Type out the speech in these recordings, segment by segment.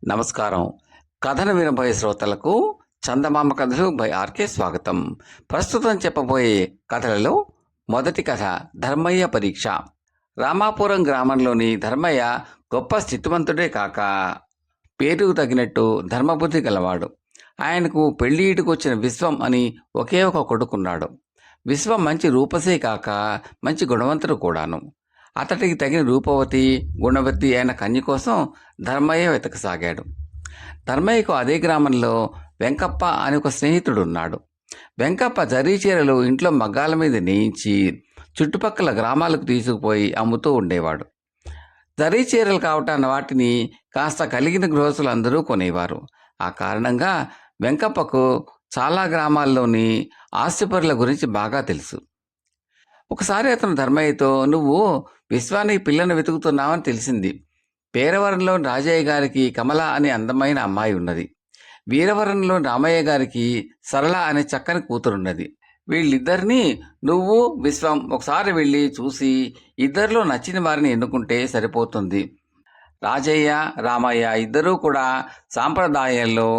నమస్కారం. కథను వినబోయే శ్రోతలకు చందమామ కథలు బై ఆర్కే స్వాగతం. ప్రస్తుతం చెప్పబోయే కథలలో మొదటి కథ ధర్మయ్య పరీక్ష. రామాపురం గ్రామంలోని ధర్మయ్య గొప్ప స్థితివంతుడే కాక పేరుకు తగినట్టు ధర్మబుద్ధి గలవాడు. ఆయనకు పెళ్లిఈటుకు వచ్చిన విశ్వం అని ఒకే ఒక కొడుకున్నాడు. విశ్వం మంచి రూపసే కాక మంచి గుణవంతుడు కూడాను. అతడికి తగిన రూపవతి గుణవతి అయిన కన్య కోసం ధర్మయ్య వెతకసాగాడు. ధర్మయ్యకు అదే గ్రామంలో వెంకప్ప అని ఒక స్నేహితుడు ఉన్నాడు. వెంకప్ప జరీ చీరలు ఇంట్లో మగ్గాల మీద నేయించి చుట్టుపక్కల గ్రామాలకు తీసుకుపోయి అమ్ముతూ ఉండేవాడు. జరీ చీరలు కావటాన్ని వాటిని కాస్త కలిగిన గృహస్థులు అందరూ కొనేవారు. ఆ కారణంగా వెంకప్పకు చాలా గ్రామాల్లోని ఆస్తిపరుల గురించి బాగా తెలుసు. ఒకసారి అతను ధర్మయ్యతో, నువ్వు విశ్వానికి పిల్లను వెతుకుతున్నావని తెలిసింది. పేరవరంలో రాజయ్య గారికి కమల అనే అందమైన అమ్మాయి ఉన్నది. వీరవరంలో రామయ్య గారికి సరళ అనే చక్కని కూతురున్నది. వీళ్ళిద్దరినీ నువ్వు విశ్వం ఒకసారి వెళ్ళి చూసి ఇద్దరిలో నచ్చిన వారిని ఎన్నుకుంటే సరిపోతుంది. రాజయ్య రామయ్య ఇద్దరూ కూడా సాంప్రదాయాల్లో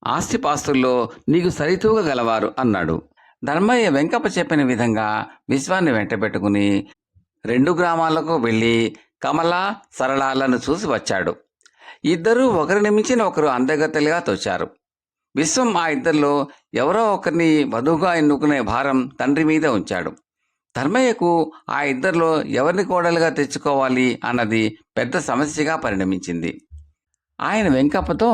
ఆస్తిపాస్తుల్లో నీకు సరితూగలవారు అన్నాడు. ధర్మయ్య వెంకప్ప చెప్పిన విధంగా విశ్వాన్ని వెంటబెట్టుకుని 2 గ్రామాలకు వెళ్ళి కమల సరళాలను చూసి వచ్చాడు. ఇద్దరూ ఒకరిని మించిన ఒకరు అందగత్తెలుగా తోచారు. విశ్వం ఆ ఇద్దరిలో ఎవరో ఒకరిని వధువుగా ఎన్నుకునే భారం తండ్రి మీద ఉంచాడు. ధర్మయ్యకు ఆ ఇద్దరిలో ఎవరిని కోడలుగా తెచ్చుకోవాలి అన్నది పెద్ద సమస్యగా పరిణమించింది. ఆయన వెంకప్పతో,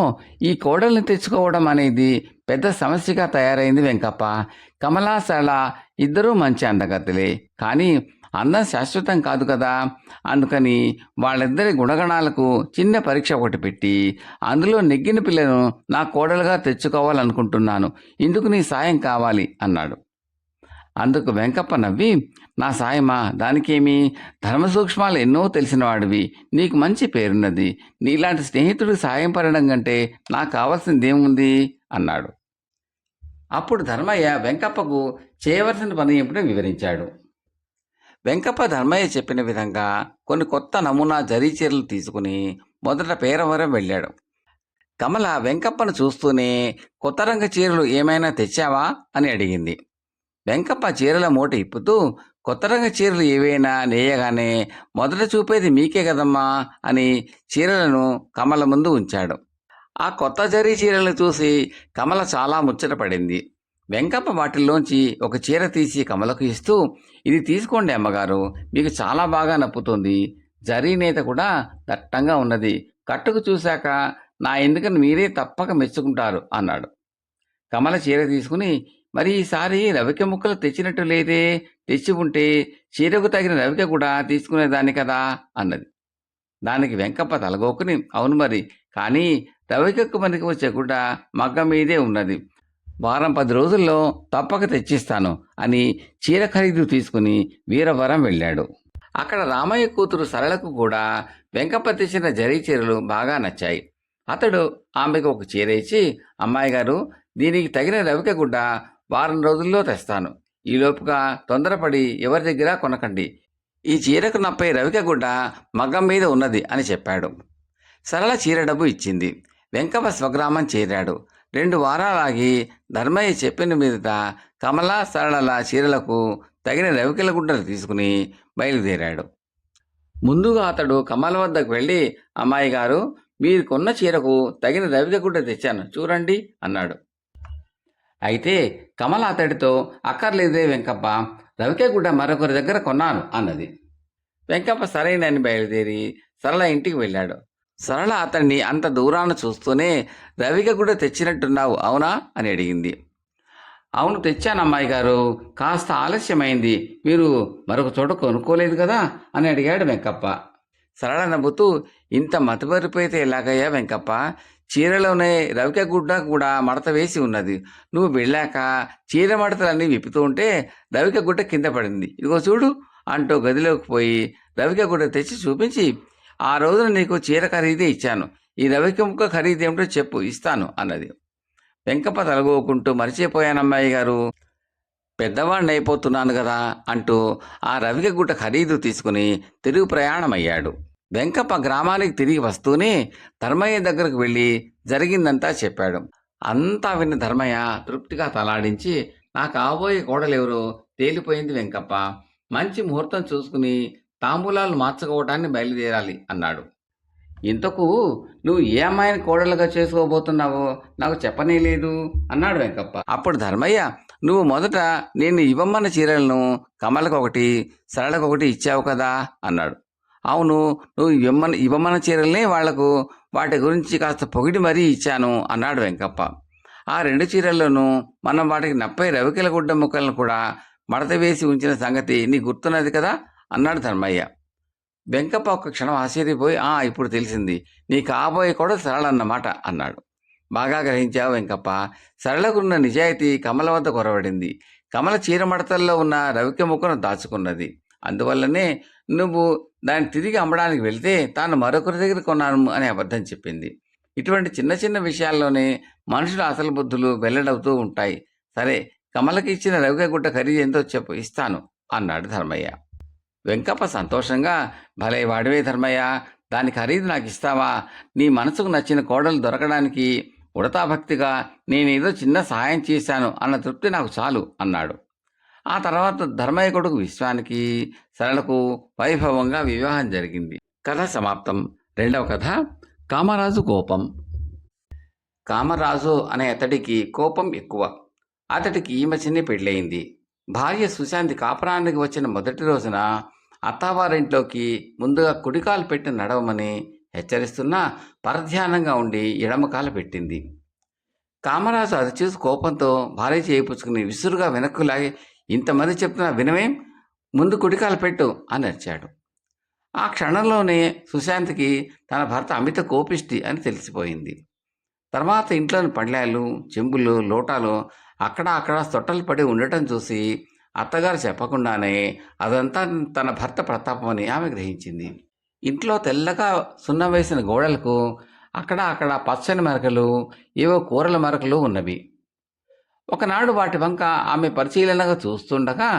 ఈ కోడల్ని తెచ్చుకోవడం అనేది పెద్ద సమస్యగా తయారైంది వెంకప్ప. కమలా సరళ ఇద్దరూ మంచి అందగత్తెలే, కానీ అందం శాశ్వతం కాదు కదా. అందుకని వాళ్ళిద్దరి గుణగణాలకు చిన్న పరీక్ష ఒకటి పెట్టి అందులో నెగ్గిన పిల్లను నా కోడలుగా తెచ్చుకోవాలనుకుంటున్నాను. ఇందుకు నీ సాయం కావాలి అన్నాడు. అందుకు వెంకప్ప నవ్వి, నా సాయమా, దానికేమీ, ధర్మ సూక్ష్మాలు ఎన్నో తెలిసినవాడివి, నీకు మంచి పేరున్నది. నీలాంటి స్నేహితుడికి సాయం పడడం కంటే నాకు కావాల్సిందేముంది అన్నాడు. అప్పుడు ధర్మయ్య వెంకప్పకు చేయవలసిన పని ఏమిటో వివరించాడు. వెంకప్ప ధర్మయ్య చెప్పిన విధంగా కొన్ని కొత్త నమూనా జరీ చీరలు తీసుకుని మొదట పేరవరం వెళ్ళాడు. కమల వెంకప్పను చూస్తూనే, కొత్త రంగు చీరలు ఏమైనా తెచ్చావా అని అడిగింది. వెంకప్ప చీరల మూట ఇప్పుతూ, కొత్త రంగు చీరలు ఏవైనా నేయగానే మొదట చూపేది మీకే కదమ్మా అని చీరలను కమల ముందు ఉంచాడు. ఆ కొత్త జరీ చీరలను చూసి కమల చాలా ముచ్చటపడింది. వెంకప్ప వాటిల్లోంచి ఒక చీర తీసి కమలకు ఇస్తూ, ఇది తీసుకోండి అమ్మగారు, మీకు చాలా బాగా నప్పుతుంది. జరీ నేత కూడా దట్టంగా ఉన్నది. కట్టుకు చూశాక నా ఎందుకని మీరే తప్పక మెచ్చుకుంటారు అన్నాడు. కమల చీర తీసుకుని, మరి ఈసారి రవిక ముక్కలు తెచ్చినట్టు లేదే, తెచ్చి ఉంటే చీరకు తగిన రవిక కూడా తీసుకునేదాన్ని కదా అన్నది. దానికి వెంకప్ప తలగోకుని, అవును మరి, కానీ రవికకు మనకి వచ్చే గుడ్డ మగ్గ మీదే ఉన్నది. వారం 10 రోజుల్లో తప్పక తెచ్చిస్తాను అని చీర ఖరీదు తీసుకుని వీరవరం వెళ్ళాడు. అక్కడ రామయ్య కూతురు సరళకు కూడా వెంకప్ప తెచ్చిన జరీ చీరలు బాగా నచ్చాయి. అతడు ఆమెకు ఒక చీర ఇచ్చి, అమ్మాయి గారు, దీనికి తగిన రవిక గుడ్డ వారం రోజుల్లో తెస్తాను. ఈలోపుగా తొందరపడి ఎవరి దగ్గర కొనకండి. ఈ చీరకు నప్పే రవిక గుడ్డ మగ్గం మీద ఉన్నది అని చెప్పాడు. సరళ చీర డబ్బు ఇచ్చింది. వెంకప్ప స్వగ్రామం చేరాడు. 2 వారాలాగి ధర్మయ్య చెప్పిన మీదట కమల సరళల చీరలకు తగిన రవికల గుడ్డలు తీసుకుని బయలుదేరాడు. ముందుగా అతడు కమల వద్దకు వెళ్ళి, అమ్మాయి గారు, మీరు కొన్న చీరకు తగిన రవిక గుడ్డ తెచ్చాను చూడండి అన్నాడు. అయితే కమల అతడితో, అక్కర్లేదే వెంకప్ప, రవిక గుడ్డ మరొకరి దగ్గర కొన్నాను అన్నది. వెంకప్ప సరైనని బయలుదేరి సరళ ఇంటికి వెళ్ళాడు. సరళ అతన్ని అంత దూరాన చూస్తూనే, రవిక గుడ్డ తెచ్చినట్టున్నావు అవునా అని అడిగింది. అవును తెచ్చాను అమ్మాయి గారు, కాస్త ఆలస్యమైంది, మీరు మరొక చోట కొనుక్కోలేదు కదా అని అడిగాడు వెంకప్ప. సరళ నవ్వుతూ, ఇంత మతిమరిపోయితే ఎలాగయ్యా వెంకప్ప, చీరలోనే రవిక గుడ్డ కూడా మడత వేసి ఉన్నది. నువ్వు వెళ్ళాక చీర మడతలన్నీ విప్పుతూ ఉంటే రవిక గుడ్డ కింద పడింది, ఇదిగో చూడు అంటూ గదిలోకి పోయి రవిక గుడ్డ తెచ్చి చూపించి, ఆ రోజున నీకు చీర ఖరీదే ఇచ్చాను, ఈ రవిక ముక్క ఖరీదేమిటో చెప్పు, ఇస్తాను అన్నది. వెంకప్ప తలగోకుంటూ, మర్చిపోయానమ్మాయి గారు, పెద్దవాడిని అయిపోతున్నాను కదా అంటూ ఆ రవిక గుడ్డ ఖరీదు తీసుకుని తిరుగు ప్రయాణమయ్యాడు. వెంకప్ప గ్రామానికి తిరిగి వస్తూనే ధర్మయ్య దగ్గరకు వెళ్ళి జరిగిందంతా చెప్పాడు. అంతా విన్న ధర్మయ్య తృప్తిగా తలాడించి, నా కాబోయే కోడలెవరో తేలిపోయింది వెంకప్ప. మంచి ముహూర్తం చూసుకుని తాంబూలాలు మార్చుకోవటాన్ని బయలుదేరాలి అన్నాడు. ఇంతకు నువ్వు ఏ అమ్మాయిని కోడలుగా చేసుకోబోతున్నావో నాకు చెప్పనే లేదు అన్నాడు వెంకప్ప. అప్పుడు ధర్మయ్య, నువ్వు మొదట నేను ఇవ్వమన్న చీరలను కమలకొకటి, సరళకొకటి ఇచ్చావు కదా అన్నాడు. అవును, నువ్వు ఇవ్వమన్న చీరల్ని వాళ్లకు వాటి గురించి కాస్త పొగిడి మరీ ఇచ్చాను అన్నాడు వెంకప్ప. ఆ 2 చీరల్లోనూ మనం వాటికి 70 రవికెల గుడ్డ ముక్కలను కూడా మడత వేసి ఉంచిన సంగతి నీ గుర్తున్నది కదా అన్నాడు ధర్మయ్య. వెంకప్ప ఒక్క క్షణం ఆశ్చర్యపోయి, ఇప్పుడు తెలిసింది, నీ కాబోయే కూడా సరళన్నమాట అన్నాడు. బాగా గ్రహించావు వెంకప్ప. సరళకున్న నిజాయితీ కమల వద్ద కొరవడింది. కమల చీర మడతల్లో ఉన్న రవికె ముక్కను దాచుకున్నది. అందువల్లనే నువ్వు దాన్ని తిరిగి అమ్మడానికి వెళ్తే తాను మరొకరి దగ్గర కొన్నాను అని అబద్ధం చెప్పింది. ఇటువంటి చిన్న చిన్న విషయాల్లోనే మనుషుల అసలు బుద్ధులు వెల్లడవుతూ ఉంటాయి. సరే, కమలకి ఇచ్చిన రవికె గుడ్డ ఖరీదు ఎంతో చెప్పు, ఇస్తాను అన్నాడు ధర్మయ్య. వెంకప్ప సంతోషంగా, భలే వాడివే ధర్మయ్య, దాని ఖరీదు నాకు ఇస్తావా? నీ మనసుకు నచ్చిన కోడలు దొరకడానికి ఉడతాభక్తిగా నేనేదో చిన్న సహాయం చేశాను అన్న తృప్తి నాకు చాలు అన్నాడు. ఆ తర్వాత ధర్మయ్య కొడుకు విశ్వానికి సరళకు వైభవంగా వివాహం జరిగింది. కథ సమాప్తం. రెండవ కథ, కామరాజు కోపం. కామరాజు అనే అతడికి కోపం ఎక్కువ. అతడికి ఈ మధ్యనే పెళ్ళయింది. భార్య సుశాంతి కాపురానికి వచ్చిన మొదటి రోజున అత్తవారింట్లోకి ముందుగా కుడికాలు పెట్టి నడవమని హెచ్చరిస్తున్నా పరధ్యానంగా ఉండి ఎడమకాలు పెట్టింది. కామరాజు అది చూసి కోపంతో భార్య చేయిపుచ్చుకుని విసురుగా వెనక్కు లాగి, ఇంతమంది చెప్తున్నా వినవేం, ముందు కుడికాలు పెట్టు అని అరిచాడు. ఆ క్షణంలోనే సుశాంతికి తన భర్త అమిత కోపిష్టి అని తెలిసిపోయింది. తర్వాత ఇంట్లోని పళ్ళాలు, చెంబులు, లోటాలు అక్కడ తొట్టలు పడి ఉండటం చూసి అత్తగారు చెప్పకుండానే అదంతా తన భర్త ప్రతాపమని ఆమె గ్రహించింది. ఇంట్లో తెల్లగా సున్నం వేసిన గోడలకు అక్కడ పచ్చని మరకలు, ఏవో కూరల మరకలు ఉన్నవి. ఒకనాడు వాటి వంక ఆమె పరిశీలనగా చూస్తుండగా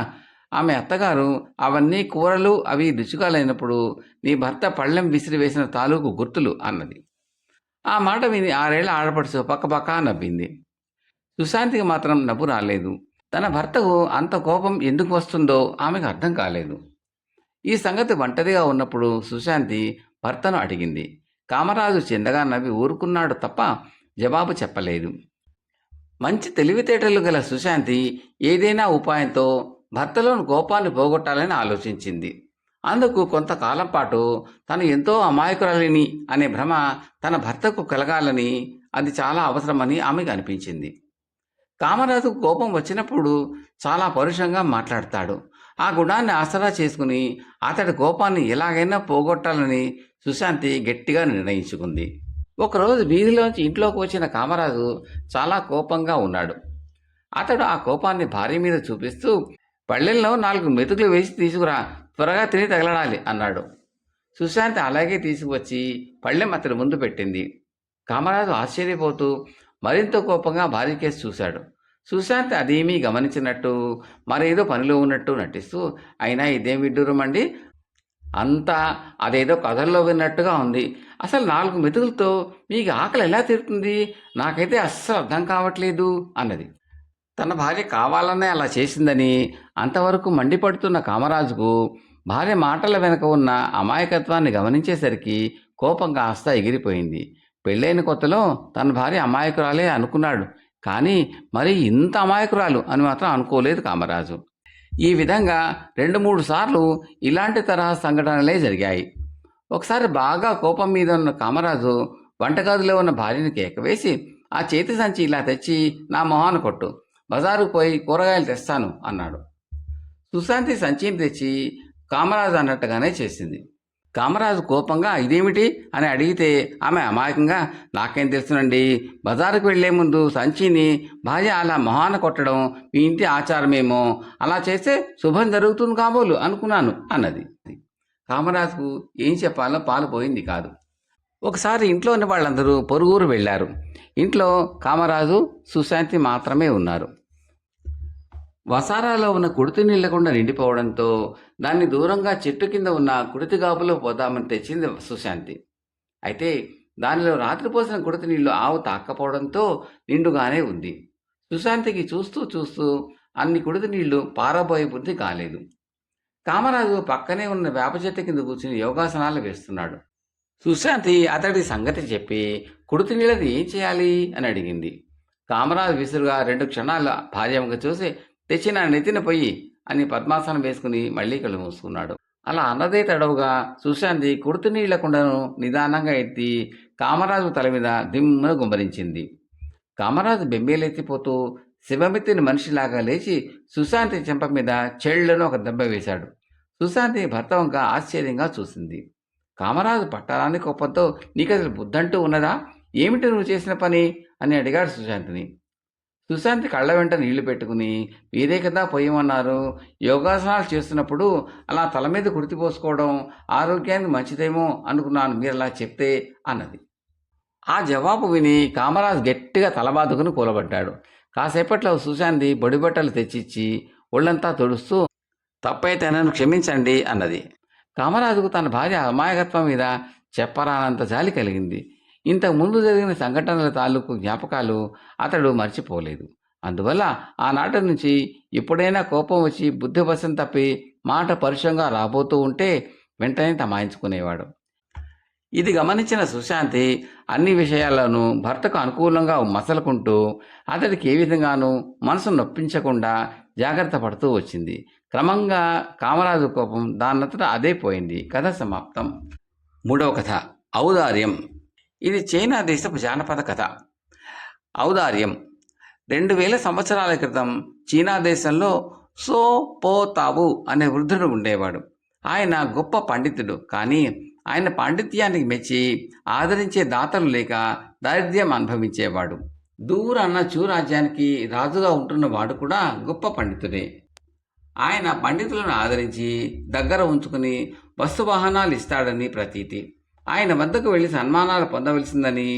ఆమె అత్తగారు, అవన్నీ కూరలు, అవి రుచిగా లేనప్పుడు నీ భర్త పళ్ళెం విసిరివేసిన తాలూకు గుర్తులు అన్నది. ఆ మాట విని 6 ఏళ్ల ఆడపడుచు పక్కపక్క నవ్వింది. సుశాంతికి మాత్రం నవ్వు రాలేదు. తన భర్తకు అంత కోపం ఎందుకు వస్తుందో ఆమెకు అర్థం కాలేదు. ఈ సంగతి ఒంటరిగా ఉన్నప్పుడు సుశాంతి భర్తను అడిగింది. కామరాజు చిన్నగా నవ్వి ఊరుకున్నాడు తప్ప జవాబు చెప్పలేదు. మంచి తెలివితేటలు గల సుశాంతి ఏదైనా ఉపాయంతో భర్తలోని కోపాన్ని పోగొట్టాలని ఆలోచించింది. అందుకు కొంతకాలం పాటు తను ఎంతో అమాయకురాలిని అనే భ్రమ తన భర్తకు కలగాలని, అది చాలా అవసరమని ఆమెకు అనిపించింది. కామరాజుకు కోపం వచ్చినప్పుడు చాలా పరుషంగా మాట్లాడతాడు. ఆ గుణాన్ని ఆసరా చేసుకుని అతడి కోపాన్ని ఎలాగైనా పోగొట్టాలని సుశాంతి గట్టిగా నిర్ణయించుకుంది. ఒకరోజు వీధిలోంచి ఇంట్లోకి వచ్చిన కామరాజు చాలా కోపంగా ఉన్నాడు. అతడు ఆ కోపాన్ని భార్య మీద చూపిస్తూ, పళ్ళెల్లో 4 మెతుకులు వేసి తీసుకురా, త్వరగా తిని తగలడాలి అన్నాడు. సుశాంతి అలాగే తీసుకువచ్చి పళ్ళెం అతడి ముందు పెట్టింది. కామరాజు ఆశ్చర్యపోతూ మరింత కోపంగా భార్య కేసు చూశాడు. సుశాంతి అదేమీ గమనించినట్టు, మరేదో పనిలో ఉన్నట్టు నటిస్తూ, అయినా ఇదేం విడ్డూరం అండి, అంతా అదేదో కథల్లో విన్నట్టుగా ఉంది. అసలు 4 మెతుకులతో మీకు ఆకలి ఎలా తీరుతుంది? నాకైతే అస్సలు అర్థం కావట్లేదు అన్నది. తన భార్య కావాలనే అలా చేసిందని అంతవరకు మండిపడుతున్న కామరాజుకు భార్య మాటల వెనక ఉన్న అమాయకత్వాన్ని గమనించేసరికి కోపం కాస్త ఎగిరిపోయింది. పెళ్ళైన కొత్తలో తన భార్య అమాయకురాలే అనుకున్నాడు, కానీ మరి ఇంత అమాయకురాలు అని మాత్రం అనుకోలేదు కామరాజు. ఈ విధంగా 2-3 సార్లు ఇలాంటి తరహా సంఘటనలే జరిగాయి. ఒకసారి బాగా కోపం మీద ఉన్న కామరాజు వంటగదిలో ఉన్న భార్యని కేకవేసి, ఆ చేతి సంచి ఇలా తెచ్చి నా మొహాన కొట్టు, బజారుకు పోయి కూరగాయలు తెస్తాను అన్నాడు. సుశాంతి సంచిని తెచ్చి కామరాజు అన్నట్టుగానే చేసింది. కామరాజు కోపంగా ఇదేమిటి అని అడిగితే ఆమె అమాయకంగా, నాకేం తెలుసునండి, బజారుకు వెళ్లే ముందు సంచిని భార్య అలా మొహాన కొట్టడం మీ ఇంటి ఆచారమేమో, అలా చేస్తే శుభం జరుగుతుంది కాబోలు అనుకున్నాను అన్నది. కామరాజుకు ఏం చెప్పాలో పాలు పోయింది కాదు. ఒకసారి ఇంట్లోని వాళ్ళందరూ పొరుగురు వెళ్ళారు. ఇంట్లో కామరాజు, సుశాంతి మాత్రమే ఉన్నారు. వసారాలో ఉన్న కుడితి నీళ్లకుండా నిండిపోవడంతో దాన్ని దూరంగా చెట్టు కింద ఉన్న కుడితి గాబులో పోదామని తెచ్చింది సుశాంతి. అయితే దానిలో రాత్రి పోసిన కుడితి నీళ్లు ఆవు తాక్కపోవడంతో నిండుగానే ఉంది. సుశాంతికి చూస్తూ చూస్తూ అన్ని కుడితి నీళ్లు పారబోయే బుద్ధి కాలేదు. కామరాజు పక్కనే ఉన్న వేప చెట్టు కింద కూర్చుని యోగాసనాలు వేస్తున్నాడు. సుశాంతి అతడి సంగతి చెప్పి కుడితి నీళ్ళని ఏం చేయాలి అని అడిగింది. కామరాజు విసురుగా 2 క్షణాల భార్యముఖ చూసి తెచ్చిన నెత్తిన పొయ్యి అని పద్మాసనం వేసుకుని మళ్ళీ కళ్ళు మూసుకున్నాడు. అలా అన్నదే తడవుగా సుశాంతి కుడితి నీళ్ల కుండను నిదానంగా ఎత్తి కామరాజు తల మీద దిమ్మున గుమ్మరించింది. కామరాజు బెంబేలెత్తిపోతూ శివమెత్తిన మనిషిలాగా లేచి సుశాంతి చెంప మీద చెళ్ళను ఒక దెబ్బ వేశాడు. సుశాంతి భర్త వంక ఆశ్చర్యంగా చూసింది. కామరాజు పట్టాలని కోపంతో నీకసలు బుద్ధంటూ ఉన్నదా, ఏమిటి నువ్వు చేసిన పని అని అడిగాడు సుశాంతిని. సుశాంతి కళ్ళ వెంట నీళ్లు పెట్టుకుని మీరే కదా పొయ్యమన్నారు, యోగాసనాలు చేస్తున్నప్పుడు అలా తల మీద కుడితిపోసుకోవడం ఆరోగ్యానికి మంచిదేమో అనుకున్నాను, మీరు అలా చెప్తే అన్నది. ఆ జవాబు విని కామరాజు గట్టిగా తలబాదుకుని కూలబడ్డాడు. కాసేపట్లో సుశాంతి బొడిబట్టలు తెచ్చిచ్చి ఒళ్ళంతా తుడుస్తూ తప్పైతే నన్ను క్షమించండి అన్నది. కామరాజుకు తన భార్య అమాయకత్వం మీద చెప్పరానంత జాలి కలిగింది. ఇంతకు ముందు జరిగిన సంఘటనల తాలూకు జ్ఞాపకాలు అతడు మర్చిపోలేదు. అందువల్ల ఆనాటి నుంచి ఎప్పుడైనా కోపం వచ్చి బుద్ధివశం తప్పి మాట పరుషంగా రాబోతూ ఉంటే వెంటనే తమాయించుకునేవాడు. ఇది గమనించిన సుశాంతి అన్ని విషయాల్లోనూ భర్తకు అనుకూలంగా మసలుకుంటూ అతడికి ఏ విధంగానూ మనసు నొప్పించకుండా జాగ్రత్త పడుతూ వచ్చింది. క్రమంగా కామరాజు కోపం దానంతటా అదే పోయింది. కథ సమాప్తం. 3వ కథ ఔదార్యం. ఇది చైనా దేశపు జానపద కథ. ఔదార్యం. 2000 సంవత్సరాల క్రితం చీనా దేశంలో సో పో తావు అనే వృద్ధుడు ఉండేవాడు. ఆయన గొప్ప పండితుడు. కానీ ఆయన పాండిత్యానికి మెచ్చి ఆదరించే దాతలు లేక దారిద్ర్యం అనుభవించేవాడు. దూరాన్న చూ రాజ్యానికి రాజుగా ఉంటున్న వాడు కూడా గొప్ప పండితుడే. ఆయన పండితులను ఆదరించి దగ్గర ఉంచుకుని వస్తువాహనాలు ఇస్తాడని ప్రతీతి. ఆయన వద్దకు వెళ్ళి సన్మానాలు పొందవలసిందని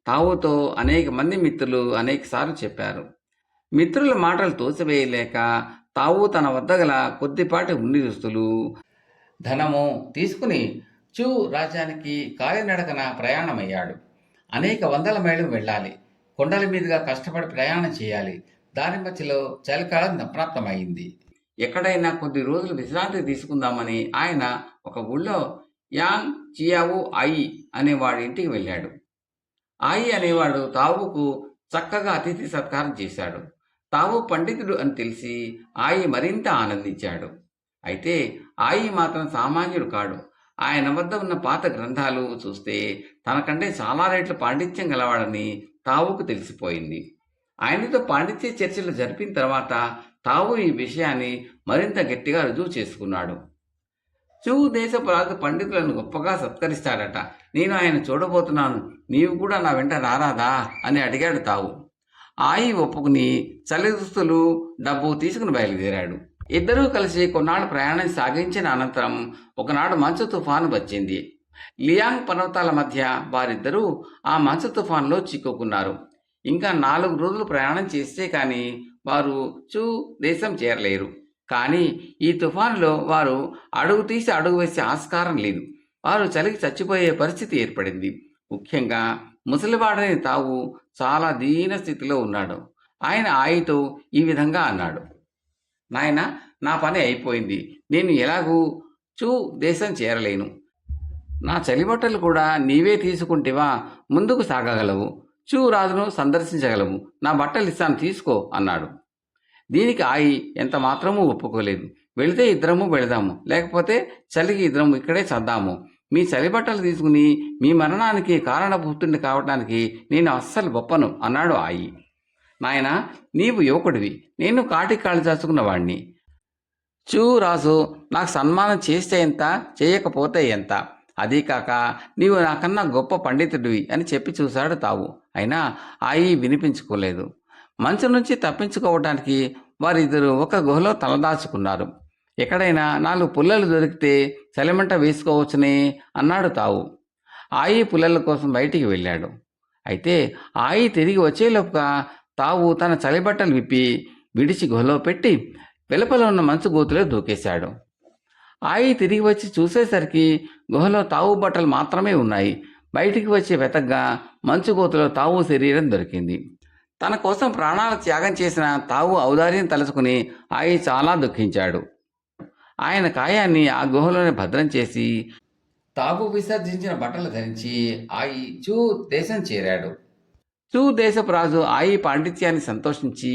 తావుతో అనేక మంది మిత్రులు అనేకసార్లు చెప్పారు. మిత్రుల మాటలు తోసివేయలేక తావు తన వద్ద గల కొద్దిపాటి ఉన్ని దుస్తులు, ధనము తీసుకుని చూ రాజ్యానికి కాలినడకన ప్రయాణమయ్యాడు. అనేక వందల మైళ్ళు వెళ్ళాలి. కొండల మీదుగా కష్టపడి ప్రయాణం చేయాలి. దారి మధ్యలో చలికాలం అప్రాప్తమైంది. ఎక్కడైనా కొద్ది రోజులు విశ్రాంతి తీసుకుందామని ఆయన ఒక ఊళ్ళో యాంగ్ చియావు ఆయి అనేవాడి ఇంటికి వెళ్ళాడు. ఆయి అనేవాడు తావుకు చక్కగా అతిథి సత్కారం చేశాడు. తావు పండితుడు అని తెలిసి ఆయి మరింత ఆనందించాడు. అయితే ఆయి మాత్రం సామాన్యుడు కాడు. ఆయన వద్ద ఉన్న పాత గ్రంథాలు చూస్తే తనకంటే చాలా రెట్లు పాండిత్యం గలవాడని తావుకు తెలిసిపోయింది. ఆయనతో పాండిత్య చర్చలు జరిపిన తర్వాత తావు ఈ విషయాన్ని మరింత గట్టిగా రుజువు చేసుకున్నాడు. చూ దేశపు రాజు పండితులను గొప్పగా సత్కరిస్తాడట. నేను ఆయన చూడబోతున్నాను, నీవు కూడా నా వెంట రారాదా అని అడిగాడు తావు. ఆయి ఒప్పుకుని చలి దుస్తులు, డబ్బు తీసుకుని బయలుదేరాడు. ఇద్దరూ కలిసి కొన్నాళ్ళు ప్రయాణం సాగించిన అనంతరం ఒకనాడు మంచు తుఫాను వచ్చింది. లియాంగ్ పర్వతాల మధ్య వారిద్దరూ ఆ మంచు తుఫాన్లో చిక్కుకున్నారు. ఇంకా 4 రోజులు ప్రయాణం చేస్తే కానీ వారు చూ దేశం చేరలేరు. కానీ ఈ తుఫానులో వారు అడుగు తీసి అడుగు వేసే ఆస్కారం లేదు. వారు చలికి చచ్చిపోయే పరిస్థితి ఏర్పడింది. ముఖ్యంగా ముసలివాడని తావు చాలా దీన స్థితిలో ఉన్నాడు. ఆయన ఆయితో ఈ విధంగా అన్నాడు. నాయన, నా పని అయిపోయింది. నేను ఎలాగూ చూ దేశం చేరలేను. నా చలిబట్టలు కూడా నీవే తీసుకుంటేవా ముందుకు సాగగలవు. చూ రాజును సందర్శించగలవు. నా బట్టలు ఇస్తాను, తీసుకో అన్నాడు. దీనికి ఆయి ఎంత మాత్రమూ ఒప్పుకోలేదు. వెళితే ఇద్దరము వెళదాము, లేకపోతే చలికి ఇద్దరము ఇక్కడే చద్దాము. మీ చలిబట్టలు తీసుకుని మీ మరణానికి కారణభూతుడిని కావటానికి నేను అస్సలు గొప్పను అన్నాడు ఆయి. నాయన, నీవు యువకుడివి, నేను కాటికి కాళ్ళు చాచుకున్న వాడిని. చూ రాజు నాకు సన్మానం చేస్తే ఎంత, చేయకపోతే ఎంత, అదీ కాక నీవు నాకన్నా గొప్ప పండితుడివి అని చెప్పి చూశాడు తావు. అయినా ఆయి వినిపించుకోలేదు. మంచు నుంచి తప్పించుకోవడానికి వారిద్దరూ ఒక గుహలో తలదాచుకున్నారు. ఎక్కడైనా 4 పుల్లలు దొరికితే చలిమంట వేసుకోవచ్చునే అన్నాడు తావు. ఆయి పుల్లల కోసం బయటికి వెళ్ళాడు. అయితే ఆయి తిరిగి వచ్చేలోపుగా తావు తన చలిబట్టలు విప్పి విడిచి గుహలో పెట్టి వెలుపల ఉన్న మంచు గోతులో దూకేశాడు. ఆయి తిరిగి వచ్చి చూసేసరికి గుహలో తావు బట్టలు మాత్రమే ఉన్నాయి. బయటికి వచ్చి వెతగ్గా మంచు గోతులో తావు శరీరం దొరికింది. తన కోసం ప్రాణాలు త్యాగం చేసిన తావు ఔదార్యం తలుచుకుని ఆయి చాలా దుఃఖించాడు. ఆయన కాయాన్ని ఆ గుహలోనే భద్రం చేసి తావు విసర్జించిన బట్టలు ధరించి ఆయి చూ దేశం చేరాడు. చూ దేశపు రాజు ఆయి పాండిత్యాన్ని సంతోషించి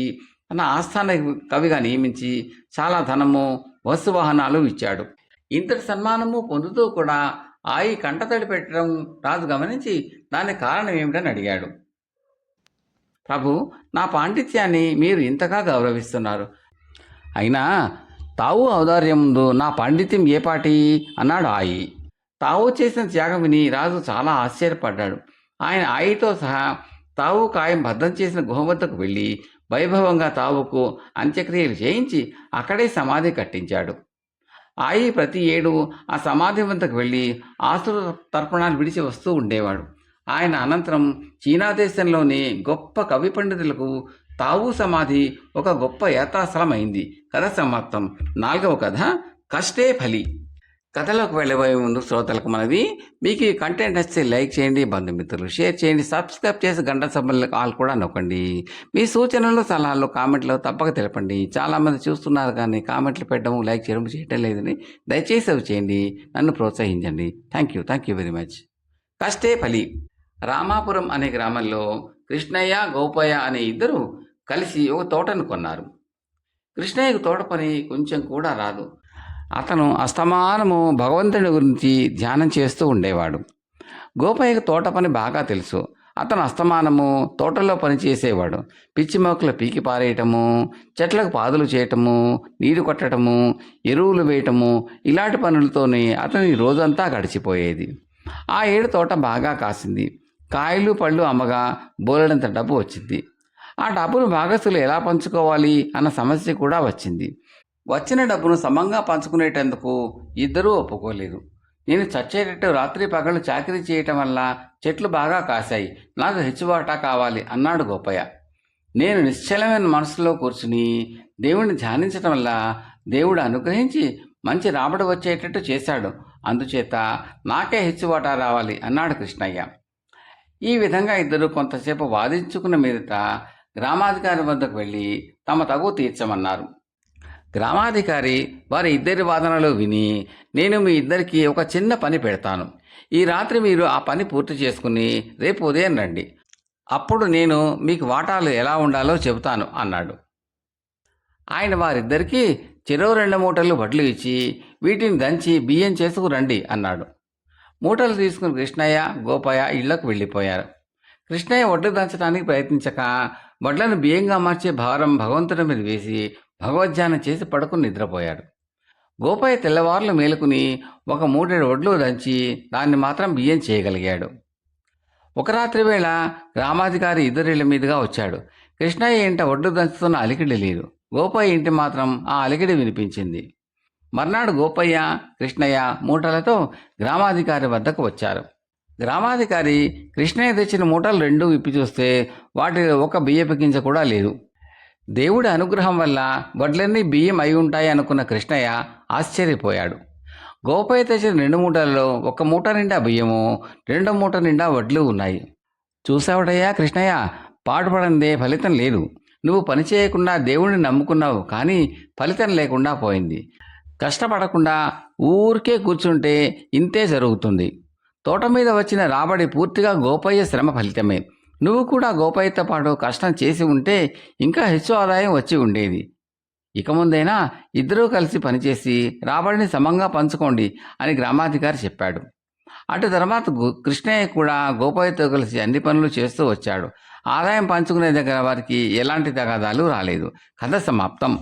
తన ఆస్థాన కవిగా నియమించి చాలా ధనము వస్తువాహనాలు ఇచ్చాడు. ఇంతటి సన్మానము పొందుతూ కూడా ఆయి కంటతడి పెట్టడం రాజు గమనించి దానికి కారణం ఏమిటని అడిగాడు. ప్రభు, నా పాండిత్యాన్ని మీరు ఇంతగా గౌరవిస్తున్నారు, అయినా తావు ఔదార్యం ముందు నా పాండిత్యం ఏ పాటి అన్నాడు ఆయి. తావు చేసిన త్యాగం విని రాజు చాలా ఆశ్చర్యపడ్డాడు. ఆయన ఆయితో సహా తావు కాయం భద్రం చేసిన గుహ వద్దకు వెళ్ళి వైభవంగా తావుకు అంత్యక్రియలు చేయించి అక్కడే సమాధి కట్టించాడు. ఆయి ప్రతి ఏడు ఆ సమాధి వద్దకు వెళ్ళి ఆసుర తర్పణాలు విడిచి వస్తూ ఉండేవాడు. ఆయన అనంతరం చీనా దేశంలోని గొప్ప కవి పండితులకు తావు సమాధి ఒక గొప్ప యాత్రాస్థలం అయింది. కథ సమాప్తం. 4వ కథ కష్టే ఫలి. కథలోకి వెళ్ళబోయే ముందు శ్రోతలకు మనవి, మీకు ఈ కంటెంట్ నచ్చితే లైక్ చేయండి, బంధుమిత్రులు షేర్ చేయండి, సబ్స్క్రైబ్ చేసి గంట సభ్యుల కాల్ కూడా నొక్కండి. మీ సూచనలు సలహాలు కామెంట్లో తప్పక తెలపండి. చాలామంది చూస్తున్నారు కానీ కామెంట్లు పెట్టడం లైక్ చేయడం లేదని దయచేసి అవి చేయండి, నన్ను ప్రోత్సహించండి. Thank you very much. కష్టే ఫలి. రామాపురం అనే గ్రామంలో కృష్ణయ్య గోపయ్య అనే ఇద్దరు కలిసి ఒక తోటను కొన్నారు. కృష్ణయ్యకు తోట పని కొంచెం కూడా రాదు. అతను అస్తమానము భగవంతుని గురించి ధ్యానం చేస్తూ ఉండేవాడు. గోపయ్యకు తోట పని బాగా తెలుసు. అతను అస్తమానము తోటలో పని చేసేవాడు. పిచ్చి మొక్కలు పీకి పారేయటము, చెట్లకు పాదులు చేయటము, నీరు కొట్టడము, ఎరువులు వేయటము, ఇలాంటి పనులతోనే అతని రోజంతా గడిచిపోయేది. ఆ ఏడు తోట బాగా కాసింది. కాయలు పళ్ళు అమ్మగా బోలెడంత డబ్బు వచ్చింది. ఆ డబ్బును భాగస్తులు ఎలా పంచుకోవాలి అన్న సమస్య కూడా వచ్చింది. వచ్చిన డబ్బును సమంగా పంచుకునేటందుకు ఇద్దరూ ఒప్పుకోలేదు. నేను చచ్చేటట్టు రాత్రి పగళ్ళు చాకరీ చేయటం వల్ల చెట్లు బాగా కాశాయి, నాకు హెచ్చుబాటా కావాలి అన్నాడు గోపయ్య. నేను నిశ్చలమైన మనసులో కూర్చుని దేవుడిని ధ్యానించటం వల్ల దేవుడు అనుగ్రహించి మంచి రాబడి వచ్చేటట్టు చేశాడు, అందుచేత నాకే హెచ్చుబాటా రావాలి అన్నాడు కృష్ణయ్య. ఈ విధంగా ఇద్దరు కొంతసేపు వాదించుకున్న మీదట గ్రామాధికారి వద్దకు వెళ్ళి తమ తగు తీర్చమన్నారు. గ్రామాధికారి వారి ఇద్దరి వాదనలు విని, నేను మీ ఇద్దరికి ఒక చిన్న పని పెడతాను, ఈ రాత్రి మీరు ఆ పని పూర్తి చేసుకుని రేపు ఉదయం రండి, అప్పుడు నేను మీకు వాటాలు ఎలా ఉండాలో చెబుతాను అన్నాడు. ఆయన వారిద్దరికీ చెరో 2 మూటలు వడ్లు ఇచ్చి వీటిని దంచి బియ్యం చేసుకురండి అన్నాడు. మూటలు తీసుకుని కృష్ణయ్య గోపయ్య ఇళ్లకు వెళ్ళిపోయారు. కృష్ణయ్య వడ్లు దంచడానికి ప్రయత్నించక వడ్లను బియ్యంగా మార్చే భారం భగవంతుడి మీద వేసి భగవద్ధ్యానం చేసి పడుకుని నిద్రపోయాడు. గోపయ్య తెల్లవారులు మేలుకుని ఒక 3 వడ్లు దంచి దాన్ని మాత్రం బియ్యం చేయగలిగాడు. ఒక రాత్రి వేళ గ్రామాధికారి ఇద్దరిళ్ల మీదుగా వచ్చాడు. కృష్ణయ్య ఇంట వడ్లు దంచుతున్న అలికిడి లేదు. గోపయ్య ఇంటి మాత్రం ఆ అలికిడి వినిపించింది. మర్నాడు గోపయ్య కృష్ణయ్య మూటలతో గ్రామాధికారి వద్దకు వచ్చారు. గ్రామాధికారి కృష్ణయ్య తెచ్చిన మూటలు 2 విప్పి చూస్తే వాటిలో ఒక బియ్యపు గింజ కూడా లేదు. దేవుడి అనుగ్రహం వల్ల వడ్లన్నీ బియ్యం అయి ఉంటాయి అనుకున్న కృష్ణయ్య ఆశ్చర్యపోయాడు. గోపయ్య తెచ్చిన 2 మూటలలో 1 మూట నిండా బియ్యము, 2 మూట నిండా వడ్లు ఉన్నాయి. చూసావుటయ్యా కృష్ణయ్య, పాటుపడందే ఫలితం లేదు. నువ్వు పని చేయకుండా దేవుణ్ణి నమ్ముకున్నావు, కానీ ఫలితం లేకుండా పోయింది. కష్టపడకుండా ఊరికే కూర్చుంటే ఇంతే జరుగుతుంది. తోట మీద వచ్చిన రాబడి పూర్తిగా గోపయ్య శ్రమ ఫలితమే. నువ్వు కూడా గోపయ్యతో పాటు కష్టం చేసి ఉంటే ఇంకా హెచ్చు ఆదాయం వచ్చి ఉండేది. ఇక ముందైనా ఇద్దరూ కలిసి పనిచేసి రాబడిని సమంగా పంచుకోండి అని గ్రామాధికారి చెప్పాడు. అటు తర్వాత కృష్ణయ్య కూడా గోపయ్యతో కలిసి అన్ని పనులు చేస్తూ వచ్చాడు. ఆదాయం పంచుకునే దగ్గర వారికి ఎలాంటి తగాదాలు రాలేదు. కథ సమాప్తం.